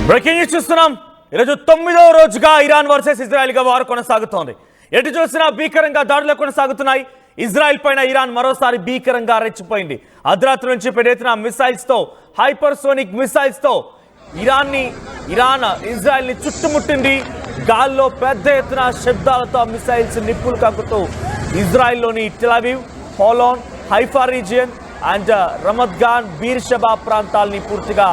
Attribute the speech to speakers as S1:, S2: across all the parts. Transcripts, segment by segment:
S1: Breaking news చూస్తున్నాం. ఈరోజు 9వ రోజుగా ఇరాన్ వర్సెస్ ఇజ్రాయెల్ గా వార్ కొనసాగుతోంది. ఎటు చూసినా భీకరంగా దాడులు కొనసాగుతున్నాయి. ఇజ్రాయెల్ పైన ఇరాన్ మరోసారి భీకరంగా రెచ్చిపోయింది. అర్ధరాత్రి నుంచి పెద్దెత్తున మిసైల్స్ తో, హైపర్సోనిక్ మిసైల్స్ తో ఇరాన్ ఇజ్రాయెల్ ని చుట్టుముట్టింది. గాల్లో పెద్ద ఎత్తున శబ్దాలతో మిసైల్స్ నిప్పులు కక్కుతూ ఇజ్రాయెల్లోని Tel Aviv, Holon, Haifa region and Ramat Gan, Beersheba ప్రాంతాలని పూర్తిగా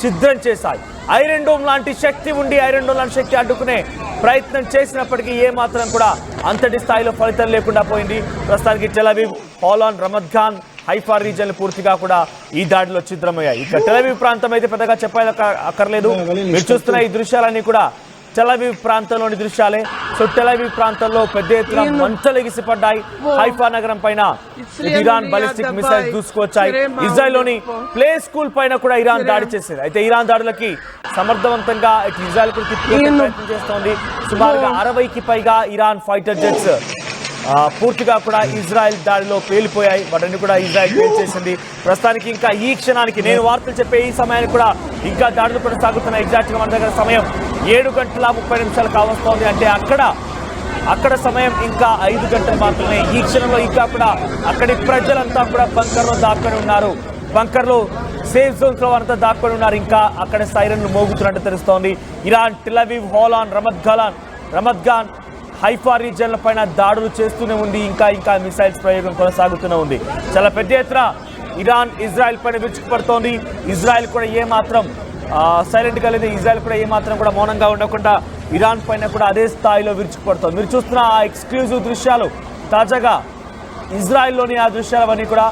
S1: ఛిద్రం చేశాయి. ఐరన్ డోమ్ లాంటి శక్తి ఉండి ఐరన్ డోమ్ లాంటి శక్తి అడ్డుకునే ప్రయత్నం చేసినప్పటికీ ఏమాత్రం కూడా అంతటి స్థాయిలో ఫలితం లేకుండా పోయింది. ప్రస్తుతానికి టెల్ అవీవ్, హోలోన్, రమద్గాన్, హైఫా రీజియన్లు పూర్తిగా కూడా ఈ దాడిలో ఛిద్రమయ్యాయి. ఇక టెల్ అవీవ్ ప్రాంతం అయితే పెద్దగా అక్కర్లేదు. మీరు చూస్తున్న ఈ దృశ్యాలన్నీ కూడా టెల్ అవీవ్ ప్రాంతంలోని దృశ్యాలే. సో టెల్ అవీవ్ ప్రాంతంలో పెద్ద ఎత్తున మంటలు ఎగిసిపడ్డాయి. హైఫా నగరం పైన ఇరాన్ బాలిస్టిక్ మిసైల్స్ దూసుకొచ్చాయి. ఇజ్రాయెల్లోని ప్లే స్కూల్ పైన కూడా ఇరాన్ దాడి చేసింది. అయితే ఇరాన్ దాడులకి సమర్థవంతంగా ఇజ్రాయెల్ కూడా తిప్పుకునే ప్రయత్నం చేస్తోంది. సుమారుగా 60కి పైగా ఇరాన్ ఫైటర్ జెట్స్ పూర్తిగా కూడా ఇజ్రాయెల్ దాడిలో పేలిపోయాయి. వాటిని కూడా ఇజ్రాయెల్ పేల్చేసింది. ప్రస్తుతానికి ఇంకా ఈ క్షణానికి నేను వార్తలు చెప్పే ఈ సమయానికి కూడా ఇంకా దాడులు కొనసాగుతున్నాయి. ఎగ్జాక్ట్గా మన దగ్గర సమయం 7:30 కావస్తోంది. అంటే అక్కడ సమయం ఇంకా 5 గంటలు మాత్రమే. ఈ క్షణంలో ఇంకా కూడా అక్కడి ప్రజలంతా కూడా బంకర్లో దాక్కొని ఉన్నారు. బంకర్లో సేఫ్ జోన్స్ లో అంతా దాక్కొని ఉన్నారు. ఇంకా అక్కడ సైరన్లు మోగుతున్నట్టు తెలుస్తోంది. ఇరాన్ టెల్ అవీవ్, హోలోన్, రమద్గాన్, హైఫా రీజియన్ల పైన దాడులు చేస్తూనే ఉంది. ఇంకా మిసైల్స్ ప్రయోగం కొనసాగుతూనే ఉంది. చాలా పెద్ద ఎత్తున ఇరాన్ ఇజ్రాయెల్ పైన విరుచుకుపడుతోంది. ఇజ్రాయెల్ కూడా ఏమాత్రం సైలెంట్గా లేదు. ఇజ్రాయెల్ కూడా ఏమాత్రం కూడా మౌనంగా ఉండకుండా ఇరాన్ పైన కూడా అదే స్థాయిలో విరుచుకుపడుతోంది. మీరు చూస్తున్న ఆ ఎక్స్క్లూజివ్ దృశ్యాలు తాజాగా ఇజ్రాయెల్లోని ఆ దృశ్యాలవన్నీ కూడా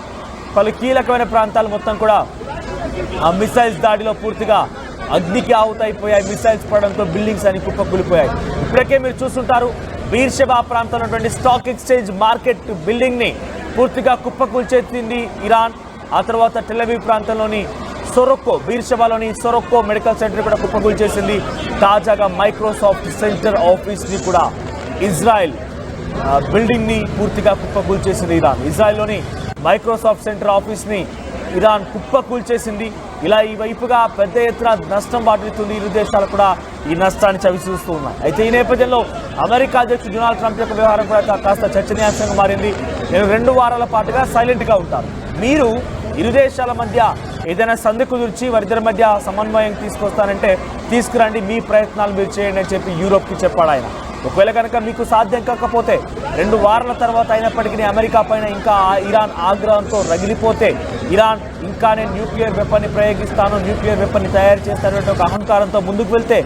S1: పలు కీలకమైన ప్రాంతాలు మొత్తం కూడా ఆ మిసైల్స్ దాడిలో పూర్తిగా అగ్నికి ఆహుతైపోయాయి. మిసైల్స్ పడడంతో బిల్డింగ్స్ అని కుప్పకూలిపోయాయి. ఇప్పటికే మీరు చూస్తుంటారు, బీర్షెబా ప్రాంతంలో ఉన్నటువంటి స్టాక్ ఎక్స్చేంజ్ మార్కెట్ బిల్డింగ్ ని పూర్తిగా కుప్పకూల్చేసింది ఇరాన్. ఆ తర్వాత టెల్ అవీవ్ ప్రాంతంలోని బీర్షెబాలోని సొరొక్కో మెడికల్ సెంటర్ కూడా కుప్పకూల్చేసింది. తాజాగా మైక్రోసాఫ్ట్ సెంటర్ ఆఫీస్ ని కూడా ఇజ్రాయెల్ బిల్డింగ్ ని పూర్తిగా కుప్పకూల్చేసింది ఇరాన్. ఇజ్రాయెల్లోని మైక్రోసాఫ్ట్ సెంటర్ ఆఫీస్ ని ఇరాన్ కుప్పకూల్చేసింది. ఇలా ఈ వైపుగా పెద్ద ఎత్తున నష్టం వాటిల్లుతుంది. ఇరు దేశాలు కూడా ఈ నష్టాన్ని చవిచూస్తూ ఉన్నాయి. అయితే ఈ నేపథ్యంలో అమెరికా అధ్యక్షుడు డొనాల్డ్ ట్రంప్ యొక్క వ్యవహారం కూడా కాస్త చర్చనీయాంశంగా మారింది. నేను 2 వారాల పాటుగా సైలెంట్గా ఉంటాను, మీరు ఇరు దేశాల మధ్య ఏదైనా సంధి కుదిర్చి వారిద్దరి మధ్య సమన్వయం తీసుకొస్తానంటే తీసుకురండి, మీ ప్రయత్నాలు మీరు చేయండి అని చెప్పి యూరోప్కి చెప్పాడు ఆయన. ఒకవేళ కనుక మీకు సాధ్యం కాకపోతే 2 వారాల తర్వాత అయినప్పటికీ అమెరికా పైన ఇంకా ఇరాన్ ఆగ్రహంతో రగిలిపోతే, ఇరాన్ ఇంకా నేను న్యూక్లియర్ వెపన్ని ప్రయోగిస్తాను, న్యూక్లియర్ వెపన్ని తయారు చేస్తానంటే ఒక అహంకారంతో ముందుకు వెళ్తే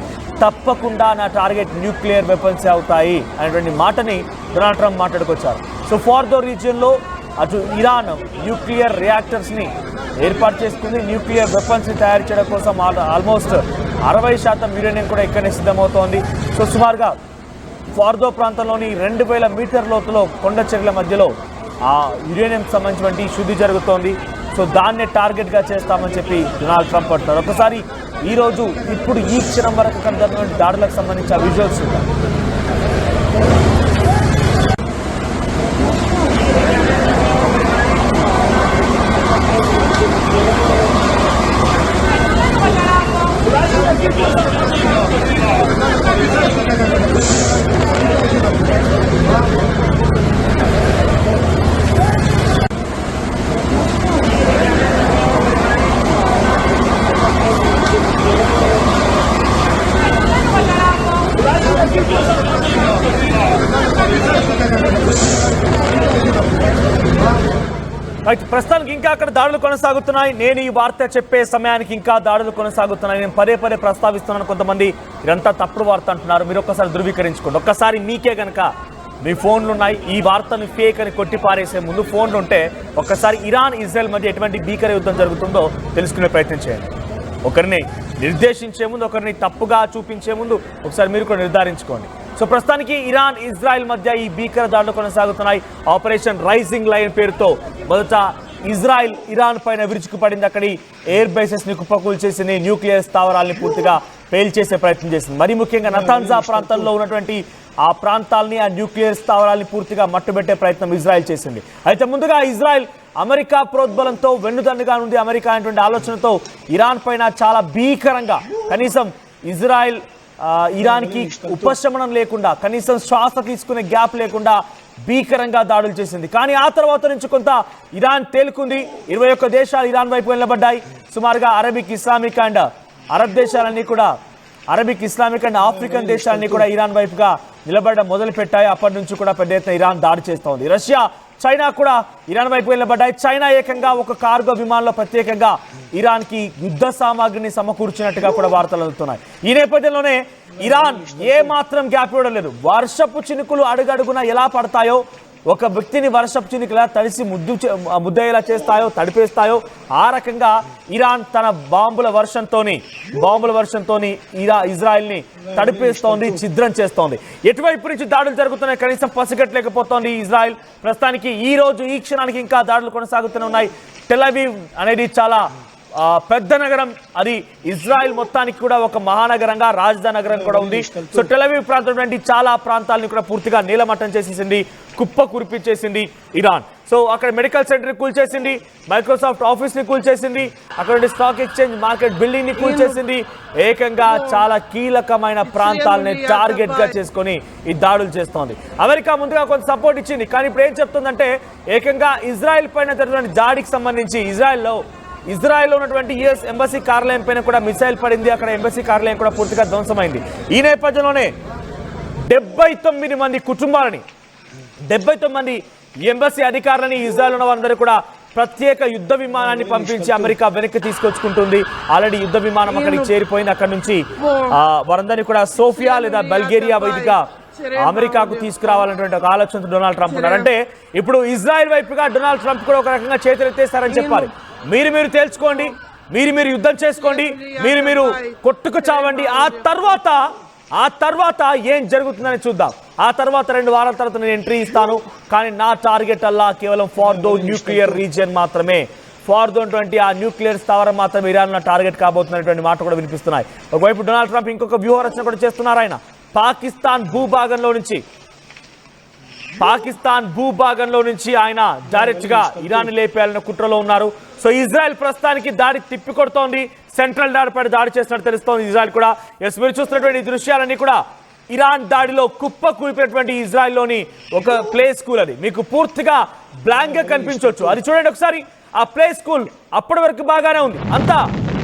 S1: తప్పకుండా నా టార్గెట్ న్యూక్లియర్ వెపన్స్ అవుతాయి అనేటువంటి మాటని డొనాల్డ్ ట్రంప్ మాట్లాడుకొచ్చారు. సో ఫార్దో రీజియన్లో అటు ఇరాన్ న్యూక్లియర్ రియాక్టర్స్ని ఏర్పాటు చేసుకుంది. న్యూక్లియర్ వెపన్స్ని తయారు చేయడం కోసం ఆల్మోస్ట్ 60% యురేనియం కూడా ఇక్కడనే సిద్ధమవుతోంది. సో సుమారుగా ఫార్దో ప్రాంతంలోని 2000 మీటర్ లోతులో కొండ చర్యల మధ్యలో ఆ యురేనియం సంబంధించినటువంటి శుద్ధి జరుగుతోంది. సో దాన్నే టార్గెట్గా చేస్తామని చెప్పి డొనాల్డ్ ట్రంప్ అంటున్నారు. ఒకసారి ఈరోజు ఇప్పుడు ఈ క్షణం వరకు కనుక దాడులకు సంబంధించి ఆ విజువల్స్ ఉంటాయి. ప్రస్తుతానికి ఇంకా అక్కడ దాడులు కొనసాగుతున్నాయి. నేను ఈ వార్త చెప్పే సమయానికి ఇంకా దాడులు కొనసాగుతున్నాయి. నేను పదే ప్రస్తావిస్తున్నాను. కొంతమంది ఇదంతా తప్పుడు వార్త అంటున్నారు. మీరు ఒక్కసారి ధృవీకరించుకోండి. ఒక్కసారి మీకే కనుక మీ ఫోన్లు ఉన్నాయి, ఈ వార్తను ఫేక్ అని కొట్టి పారేసే ముందు ఫోన్లు ఉంటే ఒక్కసారి ఇరాన్ ఇజ్రాయెల్ మధ్య ఎటువంటి భీకర యుద్ధం జరుగుతుందో తెలుసుకునే ప్రయత్నం చేయండి. ఒకరిని నిర్దేశించే ముందు, ఒకరిని తప్పుగా చూపించే ముందు ఒకసారి మీరు కూడా నిర్ధారించుకోండి. సో ప్రస్తుతానికి ఇరాన్ ఇజ్రాయెల్ మధ్య ఈ భీకర దాడులు కొనసాగుతున్నాయి. ఆపరేషన్ రైజింగ్ లైన్ పేరుతో మొదట ఇజ్రాయెల్ ఇరాన్ పైన విరుచుకుపడింది. అక్కడి ఎయిర్ బేసెస్ ని కుప్పకూల్చేసింది. న్యూక్లియర్ స్థావరాల్ని పూర్తిగా పేల్చేసే ప్రయత్నం చేసింది. మరి ముఖ్యంగా నతాన్జా ప్రాంతంలో ఉన్నటువంటి ఆ ప్రాంతాలని, ఆ న్యూక్లియర్ స్థావరాల్ని పూర్తిగా మట్టుబెట్టే ప్రయత్నం ఇజ్రాయెల్ చేసింది. అయితే ముందుగా ఇజ్రాయెల్ అమెరికా ప్రోద్బలంతో వెన్నుదన్నుగా ఉంది. అమెరికా అనేటువంటి ఆలోచనతో ఇరాన్ పైన చాలా భీకరంగా, కనీసం ఇజ్రాయెల్ ఇరాన్కి ఉపశమనం లేకుండా, కనీసం శ్వాస తీసుకునే గ్యాప్ లేకుండా భీకరంగా దాడులు చేసింది. కానీ ఆ తర్వాత నుంచి కొంత ఇరాన్ తేలుకుంది. 21 దేశాలు ఇరాన్ వైపు నిలబడ్డాయి. సుమారుగా అరబిక్ ఇస్లామిక్ అండ్ ఆఫ్రికన్ దేశాలన్నీ కూడా ఇరాన్ వైపుగా నిలబడడం మొదలు పెట్టాయి. అప్పటి నుంచి కూడా పెద్ద ఎత్తున ఇరాన్ దాడి చేస్తోంది. రష్యా, చైనా కూడా ఇరాన్ వైపు నిలబడ్డాయి. చైనా ఏకంగా ఒక కార్గో విమానంలో ప్రత్యేకంగా ఇరాన్కి యుద్ధ సామాగ్రిని సమకూర్చినట్టుగా కూడా వార్తలు అందుతున్నాయి. ఈ నేపథ్యంలోనే ఇరాన్ ఏ మాత్రం గ్యాప్ ఇవ్వడం లేదు. వర్షపు చినుకులు అడుగడుగున ఎలా పడతాయో, ఒక వ్యక్తిని వర్షపు చినుకులు ఎలా తడిసి ముద్దయ్యేలా చేస్తాయో, తడిపేస్తాయో, ఆ రకంగా ఇరాన్ తన బాంబుల వర్షంతోని ఇజ్రాయెల్ని తడిపేస్తోంది, ఛిద్రం చేస్తోంది. ఎటువైపు నుంచి దాడులు జరుగుతున్నాయి కనీసం పసిగట్టలేకపోతోంది ఇజ్రాయెల్. ప్రస్తుతానికి ఈ రోజు ఈ క్షణానికి ఇంకా దాడులు కొనసాగుతూనే ఉన్నాయి. టెల్ అవీవ్ అనేది చాలా పెద్ద నగరం. అది ఇజ్రాయెల్ మొత్తానికి కూడా ఒక మహానగరంగా, రాజధాని నగరం కూడా ఉంది. సో టెల్ అవీవ్ ప్రాంతం చాలా ప్రాంతాలను కూడా పూర్తిగా నీలమట్టం చేసేసింది, కుప్ప కురిపించేసింది ఇరాన్. సో అక్కడ మెడికల్ సెంటర్ ని కూల్చేసింది, మైక్రోసాఫ్ట్ ఆఫీస్ ని కూల్చేసింది, అక్కడ స్టాక్ ఎక్స్చేంజ్ మార్కెట్ బిల్డింగ్ ని కూల్చేసింది. ఏకంగా చాలా కీలకమైన ప్రాంతాలని టార్గెట్ గా చేసుకొని ఈ దాడులు చేస్తోంది. అమెరికా ముందుగా కొంత సపోర్ట్ ఇచ్చింది, కానీ ఇప్పుడు ఏం చెప్తుందంటే ఏకంగా ఇజ్రాయెల్ పైన జరిగిన దాడికి సంబంధించి ఇజ్రాయెల్లో ఉన్నటువంటి యుఎస్ ఎంబసీ కార్యాలయం పైన కూడా మిసైల్ పడింది. అక్కడ ఎంబసీ కార్యాలయం కూడా పూర్తిగా ధ్వంసమైంది. ఈ నేపథ్యంలోనే 79 మంది కుటుంబాలని, 79 మంది ఎంబసీ అధికారులని, ఇజ్రాయెల్ ఉన్న వారందరూ కూడా ప్రత్యేక యుద్ధ విమానాన్ని పంపించి అమెరికా వెనక్కి తీసుకొచ్చుకుంటుంది. ఆల్రెడీ యుద్ధ విమానం అక్కడికి చేరిపోయింది. అక్కడ నుంచి వారందరినీ కూడా సోఫియా లేదా బల్గేరియా వైదిగా అమెరికాకు తీసుకురావాలనేటువంటి ఒక ఆలోచనతో డొనాల్డ్ ట్రంప్ ఉన్నారు. అంటే ఇప్పుడు ఇజ్రాయెల్ వైపుగా డొనాల్డ్ ట్రంప్ కూడా ఒక రకంగా చేతులెత్తేస్తారని చెప్పాలి. మీరు తేల్చుకోండి, మీరు యుద్ధం చేసుకోండి, మీరు కొట్టుకు చావండి. ఆ తర్వాత ఏం జరుగుతుందని చూద్దాం. ఆ తర్వాత 2 వారాల తర్వాత నేను ఎంట్రీ ఇస్తాను, కానీ నా టార్గెట్ అల్లా కేవలం ఫార్దో న్యూక్లియర్ రీజియన్ మాత్రమే. ఫార్దో అటువంటి ఆ న్యూక్లియర్ స్థావరం మాత్రమే ఇరాన్ టార్గెట్ కాబోతున్నటువంటి మాట కూడా వినిపిస్తున్నాయి. ఒకవైపు డొనాల్డ్ ట్రంప్ ఇంకొక వ్యూహరచన కూడా చేస్తున్నారు. ఆయన పాకిస్తాన్ భూభాగంలో నుంచి ఆయన డైరెక్ట్ గా ఇరాన్ లేపేయాలన్న కుట్రలో ఉన్నారు. సో ఇజ్రాయెల్ ప్రస్తుతానికి దాడి తిప్పికొడుతోంది. సెంట్రల్ దాడిపై దాడి చేసినట్టు తెలుస్తోంది ఇజ్రాయెల్ కూడా. మీరు చూస్తున్నటువంటి దృశ్యాలన్నీ కూడా ఇరాన్ దాడిలో కుప్ప కూలిపోయినటువంటి ఇజ్రాయెల్లోని ఒక ప్లే స్కూల్. అది మీకు పూర్తిగా బ్లాంక్ గా కనిపించవచ్చు. అది చూడండి ఒకసారి. ఆ ప్లే స్కూల్ అప్పటి వరకు బాగానే ఉంది, అంతా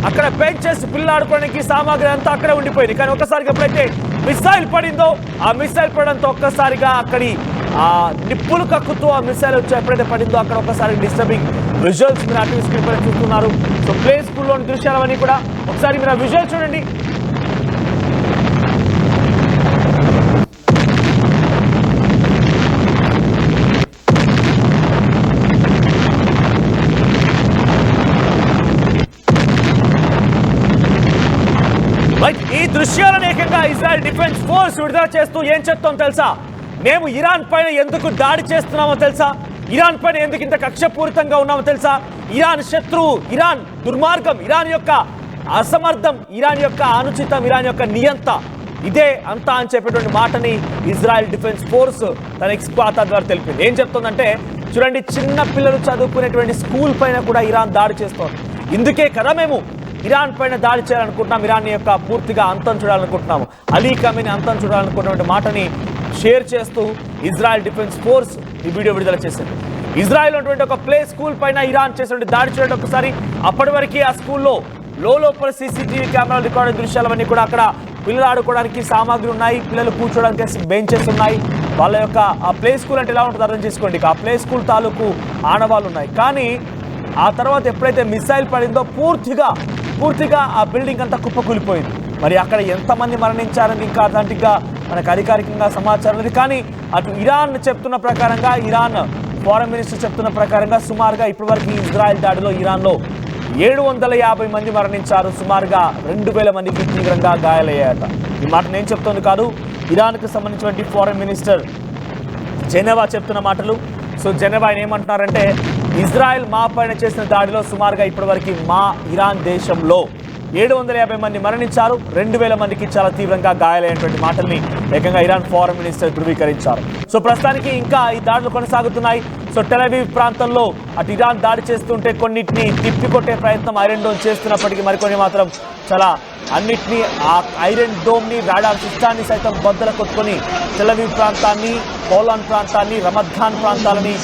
S1: అక్కడ బెంచెస్, పిల్లలు ఆడుకోవడానికి సామాగ్రి అంతా అక్కడే ఉండిపోయింది. కానీ ఒక్కసారిగా ఎప్పుడైతే మిసైల్ పడిందో, ఆ మిసైల్ పడడంతో ఒక్కసారిగా అక్కడి నిప్పులు కక్కుతూ ఆ మిసైల్ వచ్చి ఎప్పుడైతే పడిందో అక్కడ ఒక్కసారి డిస్టర్బింగ్ విజువల్స్ మీరు అటు స్క్రీన్ పైన చూస్తున్నారు. సో ప్లే స్కూల్లోని దృశ్యాలవన్నీ కూడా ఒకసారి మీరు ఆ విజువల్ చూడండి. ఈ దృశ్యాలను ఏకంగా ఇజ్రాయెల్ డిఫెన్స్ ఫోర్స్ విడుదల చేస్తూ ఏం చెప్తాం తెలుసా? మేము ఇరాన్ పైన ఎందుకు దాడి చేస్తున్నామో తెలుసా? ఇరాన్ పైన ఎందుకు ఇంత కక్షపూరితంగా ఉన్నామో తెలుసా? ఇరాన్ శత్రువు, ఇరాన్ దుర్మార్గం, ఇరాన్ యొక్క అసమర్థం, ఇరాన్ యొక్క అనుచితం, ఇరాన్ యొక్క నియంత, ఇదే అంతా అని చెప్పేటువంటి మాటని ఇజ్రాయెల్ డిఫెన్స్ ఫోర్స్ తన ఎక్స్ ఖాతా ద్వారా తెలిపింది. ఏం చెప్తుందంటే చూడండి, చిన్న పిల్లలు చదువుకునేటువంటి స్కూల్ పైన కూడా ఇరాన్ దాడి చేస్తోంది. ఇందుకే కదా మేము ఇరాన్ పైన దాడి చేయాలనుకుంటున్నాం, ఇరాన్ యొక్క పూర్తిగా అంతం చూడాలనుకుంటున్నాము, అలీ ఖమేనీ అంతం చూడాలనుకున్నటువంటి మాటని షేర్ చేస్తూ ఇజ్రాయెల్ డిఫెన్స్ ఫోర్స్ ఈ వీడియో విడుదల చేసింది. ఇజ్రాయెల్ ఉన్నటువంటి ఒక ప్లే స్కూల్ పైన ఇరాన్ చేసినటువంటి దాడి చూడండి ఒకసారి. అప్పటి వరకు ఆ స్కూల్లో లోపల సీసీటీవీ కెమెరాలు రికార్డు దృశ్యాలవన్నీ కూడా అక్కడ పిల్లలు ఆడుకోవడానికి సామాగ్రి ఉన్నాయి, పిల్లలు కూర్చోడానికి బెంచెస్ ఉన్నాయి. వాళ్ళ యొక్క ఆ ప్లే స్కూల్ అంటే ఎలా ఉంటుందో అర్థం చేసుకోండి. ఆ ప్లే స్కూల్ తాలూకు ఆనవాళ్ళు ఉన్నాయి. కానీ ఆ తర్వాత ఎప్పుడైతే మిసైల్ పడిందో పూర్తిగా ఆ బిల్డింగ్ అంతా కుప్పకూలిపోయింది. మరి అక్కడ ఎంతమంది మరణించారని ఇంకా అథెంటిక్గా మనకు అధికారికంగా సమాచారం ఉంది. కానీ అటు ఇరాన్ చెప్తున్న ప్రకారంగా, ఇరాన్ ఫారెన్ మినిస్టర్ చెప్తున్న ప్రకారంగా సుమారుగా ఇప్పటివరకు ఇజ్రాయెల్ దాడిలో ఇరాన్లో 750 మంది మరణించారు, సుమారుగా 2000 మందికి తీవ్రంగా గాయాలయ్యాయట. ఈ మాట నేను చెప్తోంది కాదు, ఇరాన్కు సంబంధించినటువంటి ఫారెన్ మినిస్టర్ జెనెవా చెప్తున్న మాటలు. సో జెనెవా ఆయన ఏమంటున్నారంటే, ఇజ్రాయెల్ మా పైన చేసిన దాడిలో సుమారుగా ఇప్పటివరకు మా ఇరాన్ దేశంలో 750 మంది మరణించారు, 2000 మందికి చాలా తీవ్రంగా గాయాలైనటువంటి మాటల్ని ఏకంగా ఇరాన్ ఫారెన్ మినిస్టర్ ధృవీకరించారు. సో ప్రస్తుతానికి ఇంకా ఈ దాడులు కొనసాగుతున్నాయి. సో టెల్ అవీవ్ ప్రాంతంలో అటు ఇరాన్ దాడి చేస్తుంటే కొన్నిటిని తిప్పికొట్టే ప్రయత్నం ఐరన్ డోమ్ చేస్తున్నప్పటికీ మరికొన్ని మాత్రం చాలా అన్నిటినీ ఆ ఐరన్ డోమ్ని రాడార్ సిస్టాన్ని సైతం బద్దలు కొట్టుకొని టెల్ అవీవ్ ప్రాంతాన్ని, పోలాండ్ ప్రాంతాన్ని, రమద్ఖాన్ ప్రాంతాలని,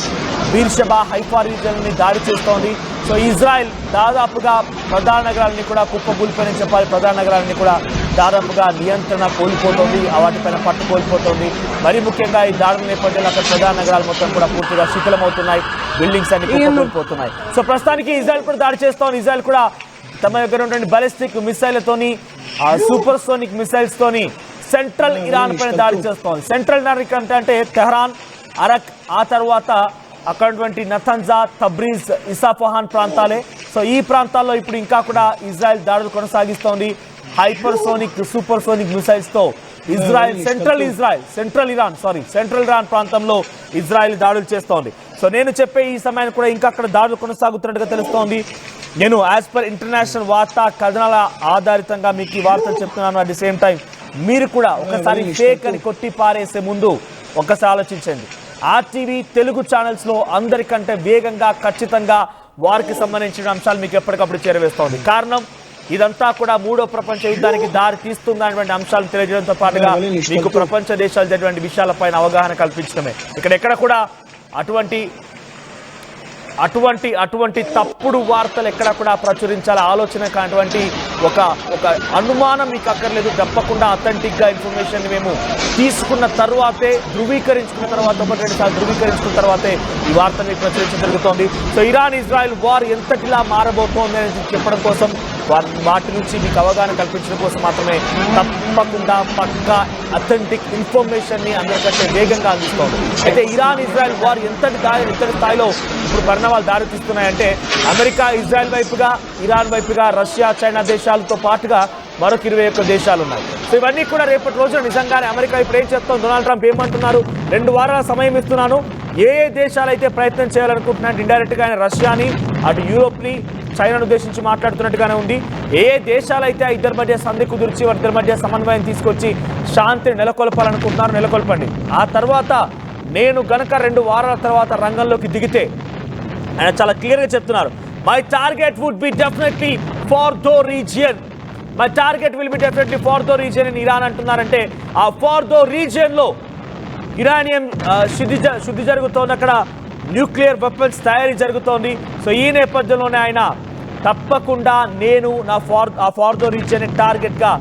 S1: బీర్షెబా, హైఫా రీజియన్ని దాడి చేస్తోంది. సో ఇజ్రాయెల్ దాదాపుగా ప్రధాన నగరాలని కూడా కుప్పకూలిపోయినని చెప్పాలి. ప్రధాన నగరాలని కూడా దాదాపుగా నియంత్రణ కోల్పోతోంది, వాటిపైన పట్టు కోల్పోతోంది. మరీ ముఖ్యంగా ఈ దాడుల నేపథ్యంలో అక్కడ ప్రధాన నగరాలు మొత్తం కూడా పూర్తిగా శిథిలమవుతున్నాయి, బిల్డింగ్స్ అన్ని కుప్పకూలిపోతున్నాయి. సో ప్రస్తుతానికి ఇజ్రాయెల్ కూడా దాడి చేస్తోంది. ఇజ్రాయెల్ కూడా తమ దగ్గర ఉన్నటువంటి బాలిస్టిక్ మిసైళ్లతోని, సూపర్ సోనిక్ మిసైల్స్తోని సెంట్రల్ ఇరాన్ పైన దాడి చేస్తోంది. సెంట్రల్ ఇరాన్ అంటే తెహ్రాన్, అరక్, ఆ తర్వాత అక్కడటువంటి నతన్జా, తబ్రీజ్, ఇసాఫహాన్ ప్రాంతాలే. సో ఈ ప్రాంతాల్లో ఇప్పుడు ఇంకా కూడా ఇజ్రాయెల్ దాడులు కొనసాగిస్తోంది. హైపర్ సోనిక్, సూపర్ సోనిక్ మిసైల్స్తో ఇజ్రాయెల్ సెంట్రల్ ఇరాన్ ప్రాంతంలో ఇజ్రాయెల్ దాడులు చేస్తోంది. సో నేను చెప్పే ఈ సమయాన్ని కూడా ఇంకా అక్కడ దాడులు కొనసాగుతున్నట్టుగా తెలుస్తోంది. నేను యాజ్ పర్ ఇంటర్నేషనల్ వార్తా కథనాల ఆధారితంగా మీకు ఈ వార్తలు చెప్తున్నాను. అట్ ది సేమ్ టైం మీరు కూడా ఒకసారి ఫేక్ అని కొట్టి పారేసే ముందు ఒకసారి ఆలోచించండి. RTV తెలుగు ఛానల్స్లో అందరికంటే వేగంగా, ఖచ్చితంగా వారికి సంబంధించిన అంశాలు మీకు ఎప్పటికప్పుడు చేరవేస్తోంది. కారణం ఇదంతా కూడా మూడో ప్రపంచ యుద్ధానికి దారి తీస్తుందనేటువంటి అంశాలు తెలియజేయడంతో పాటుగా మీకు ప్రపంచ దేశాలు జరిగినటువంటి విషయాలపైన అవగాహన కల్పించడమే. ఇక్కడెక్కడ కూడా అటువంటి తప్పుడు వార్తలు ఎక్కడ కూడా ప్రచురించాల ఆలోచన కానటువంటి ఒక అనుమానం మీకు అక్కర్లేదు. తప్పకుండా అథెంటిక్గా ఇన్ఫర్మేషన్ మేము తీసుకున్న తర్వాతే, ధృవీకరించుకున్న తర్వాతే ఈ వార్త మీకు ప్రచురించడం జరుగుతోంది. సో ఇరాన్ ఇజ్రాయెల్ వార్ ఎంతటిలా మారబోతోంది అనేది చెప్పడం కోసం, వాటి నుంచి మీకు అవగాహన కల్పించడం కోసం మాత్రమే తప్పకుండా పక్కా అథెంటిక్ ఇన్ఫర్మేషన్ని అందరికంటే వేగంగా అందిస్తోంది. అయితే ఇరాన్ ఇజ్రాయెల్ వార్ ఎంతటి స్థాయిలో ఇప్పుడు పరిణామాలు దారితీస్తున్నాయంటే అమెరికా ఇజ్రాయెల్ వైపుగా, ఇరాన్ వైపుగా, రష్యా, చైనా దేశాలతో పాటుగా మరొక 21 దేశాలు ఉన్నాయి. సో ఇవన్నీ కూడా రేపటి రోజున నిజంగానే అమెరికా ఇప్పుడు ఏం చెప్తాం, డొనాల్డ్ ట్రంప్ ఏమంటున్నారు, 2 వారాల సమయం ఇస్తున్నాను, ఏ దేశాలు అయితే ప్రయత్నం చేయాలనుకుంటున్నాయంటే ఇండైరెక్ట్గా ఆయన రష్యాని, అటు యూరోప్ని, చైనాను ఉద్దేశించి మాట్లాడుతున్నట్టుగానే ఉంది. ఏ దేశాలైతే ఇద్దరి మధ్య సంధి కుదిర్చి వారిద్దరి మధ్య సమన్వయం తీసుకొచ్చి శాంతిని నెలకొల్పాలనుకుంటున్నారు, నెలకొల్పండి. ఆ తర్వాత నేను గనక 2 వారాల తర్వాత రంగంలోకి దిగితే ఆయన చాలా క్లియర్గా చెప్తున్నారు, my target would be definitely for those region, my target will be definitely for those region అని ఇరాన్ అంటున్నారంటే ఆ ఫార్ దో రీజియన్లో ఇరానియం శుద్ధి జరుగుతోంది, అక్కడ న్యూక్లియర్ వెపన్స్ తయారీ జరుగుతోంది. సో ఈ నేపథ్యంలోనే ఆయన తప్పకుండా నేను ఆ ఫార్ దో రీజియన్ టార్గెట్గా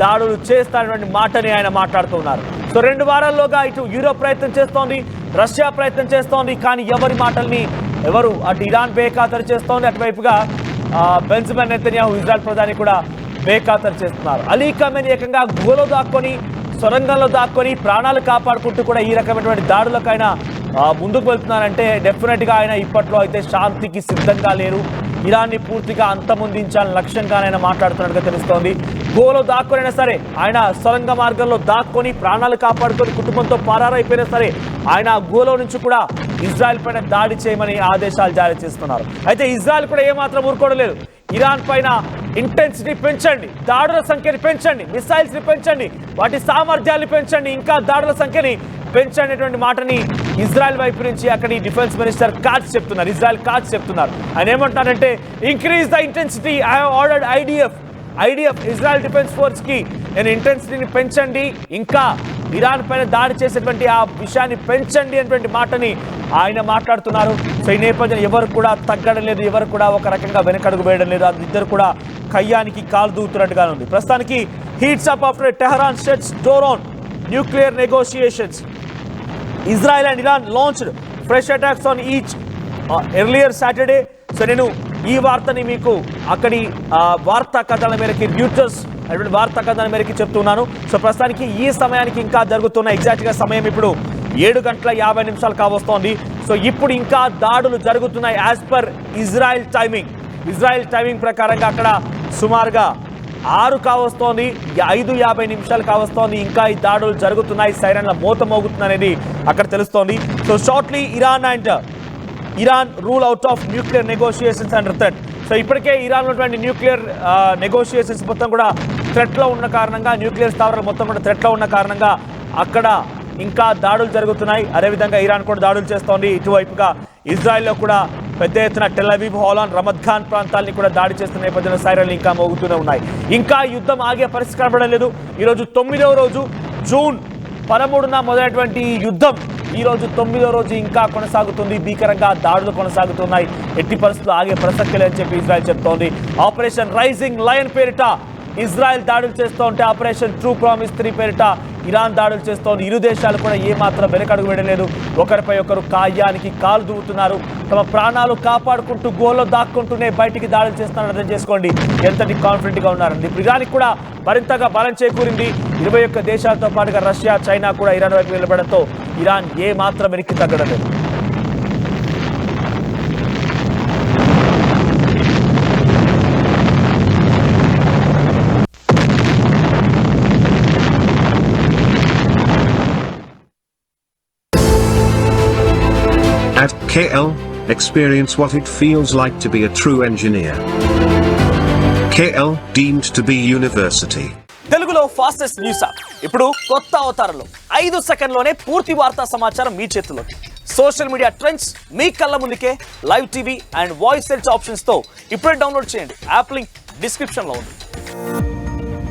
S1: దాడులు చేస్తానటువంటి మాటని ఆయన మాట్లాడుతున్నారు. సో 2 వారాల్లోగా ఇటు యూరోప్ ప్రయత్నం చేస్తోంది, రష్యా ప్రయత్నం చేస్తోంది, కానీ ఎవరి మాటల్ని అటు ఇరాన్ బేఖాతరు చేస్తోంది, అటువైపుగా బెంజమిన్ నెతన్యాహు ఇజ్రాయెల్ ప్రధాని కూడా బేఖాతరు చేస్తున్నారు. అలీ ఖమేనీ ఏకంగా గుహలో దాక్కొని, సొరంగంలో దాక్కొని ప్రాణాలు కాపాడుకుంటూ కూడా ఈ రకమైనటువంటి దాడులకైనా ముందుకు వెళ్తున్నారంటే డెఫినెట్గా ఆయన ఇప్పట్లో అయితే శాంతికి సిద్ధంగా లేరు. ఇరాన్ని పూర్తిగా అంతమొందించాలని లక్ష్యంగా ఆయన మాట్లాడుతున్నట్టుగా తెలుస్తోంది. గోలో దాక్కొనైనా సరే, ఆయన సొరంగ మార్గంలో దాక్కొని ప్రాణాలు కాపాడుకొని కుటుంబంతో పరారైపోయినా సరే ఆయన గోలో నుంచి కూడా ఇజ్రాయెల్ పైన దాడి చేయమని ఆదేశాలు జారీ చేస్తున్నారు. అయితే ఇజ్రాయెల్ కూడా ఏమాత్రం ఊరుకోవడం, ఇరాన్ పైన ఇంటెన్సిటీ పెంచండి, దాడుల సంఖ్యని పెంచండి, మిసైల్స్ని పెంచండి, వాటి సామర్థ్యాన్ని పెంచండి, ఇంకా దాడుల సంఖ్యని పెంచనేటువంటి మాటని ఇజ్రాయెల్ వైపు నుంచి అక్కడి డిఫెన్స్ మినిస్టర్ కాట్స్ చెప్తున్నారు. ఇజ్రాయెల్ కాట్స్ చెప్తున్నారు. ఆయన ఏమంటున్నారంటే increase the intensity, I have ordered IDF Israel defence ఫోర్స్కి నేను ఇంటెన్సిటీని పెంచండి, ఇంకా ఇరాన్ పైన దాడి చేసేటువంటి ఆ విషయాన్ని పెంచండి అనేటువంటి మాటని ఆయన మాట్లాడుతున్నారు. సో ఈ నేపథ్యం ఎవరు కూడా తగ్గడం లేదు, ఎవరు కూడా ఒక రకంగా వెనకడుగు వేయడం లేదు. అది ఇద్దరు కూడా కయ్యానికి కాలు దూతున్నట్టుగా ఉంది. ప్రస్తుతానికి heats up after Tehran షెట్స్ door on nuclear negotiations. Israel and Iran launched fresh attacks on each earlier Saturday. So నేను ఈ వార్తని మీకు అక్కడి వార్తా కథనాల మేరకి, ర్యూటర్స్ అటువంటి వార్తా కథనాల మేరకి చెప్తున్నాను. సో ప్రస్తుతానికి ఈ సమయానికి ఇంకా జరుగుతున్న ఎగ్జాక్ట్గా సమయం ఇప్పుడు 7:50 కావస్తోంది. సో ఇప్పుడు ఇంకా దాడులు జరుగుతున్నాయి యాజ్ పర్ ఇజ్రాయెల్ టైమింగ్ ప్రకారంగా అక్కడ సుమారుగా 6 కావస్తోంది, 5:50 కావస్తోంది. ఇంకా ఈ దాడులు జరుగుతున్నాయి, సైరన్ల మోత మోగుతుంది అనేది అక్కడ తెలుస్తోంది. So shortly Iran rule out of nuclear negotiations under threat. So ఇప్పటికే ఇరాన్ ఉన్నటువంటి న్యూక్లియర్ నెగోషియేషన్స్ మొత్తం కూడా థ్రెట్లో ఉన్న కారణంగా, న్యూక్లియర్ స్థావరాలు మొత్తం కూడా థ్రెట్లో ఉన్న కారణంగా అక్కడ ఇంకా దాడులు జరుగుతున్నాయి. అదేవిధంగా ఇరాన్ కూడా దాడులు చేస్తోంది. ఇటువైపుగా ఇజ్రాయెల్లో కూడా పెద్ద ఎత్తున టెల్ అవీవ్, హోలాన్, రమద్ ఖాన్ ప్రాంతాలని కూడా దాడి చేస్తున్న నేపథ్యంలో సైరన్లు ఇంకా మోగుతూనే ఉన్నాయి. ఇంకా యుద్ధం ఆగే పరిస్థితి కనబడడం లేదు. ఈరోజు 9వ రోజు, జూన్ 13న మొదలైనటువంటి ఈ యుద్ధం ఈరోజు 9వ రోజు ఇంకా కొనసాగుతుంది. భీకరంగా దాడులు కొనసాగుతున్నాయి. ఎట్టి పరిస్థితులు ఆగే ప్రసక్తి లేదని చెప్పి ఇజ్రాయెల్ చెప్తోంది. ఆపరేషన్ రైజింగ్ లయన్ పేరిట ఇజ్రాయెల్ దాడులు చేస్తూ ఉంటే ఆపరేషన్ ట్రూ ప్రామిస్ 3 పేరిట ఇరాన్ దాడులు చేస్తోంది. ఇరు దేశాలు కూడా ఏమాత్రం వెనకడుగు వేయలేదు. ఒకరిపై ఒకరు కాయానికి కాలు దువ్వుతున్నారు. తమ ప్రాణాలు కాపాడుకుంటూ గోల్లో దాక్కుంటూనే బయటికి దాడులు చేస్తున్నారని అర్థం చేసుకోండి ఎంతటి కాన్ఫిడెంట్గా ఉన్నారండి. ఇప్పుడు ఇరాన్కి కూడా మరింతగా బలం చేకూరింది. 21 దేశాలతో పాటుగా రష్యా, చైనా కూడా ఇరాన్ వైపు నిలబడంతో ఇరాన్ ఏ మాత్రం వెనక్కి తగ్గడం లేదు.
S2: At KL, experience what it feels like to be a true engineer. KL, deemed to be university.
S1: తెలుగులో ఫాస్టెస్ట్ న్యూస్ యాప్ ఇప్పుడు కొత్త అవతారంలో 5 సెకండ్లోనే పూర్తి వార్తా సమాచారం మీ చేతిలోకి. సోషల్ మీడియా ట్రెండ్స్ మీ కళ్ళ ముందుకే live TV and voice search options తో ఇప్పుడే డౌన్లోడ్ చేయండి. యాప్ లింక్ డిస్క్రిప్షన్ లో ఉంది.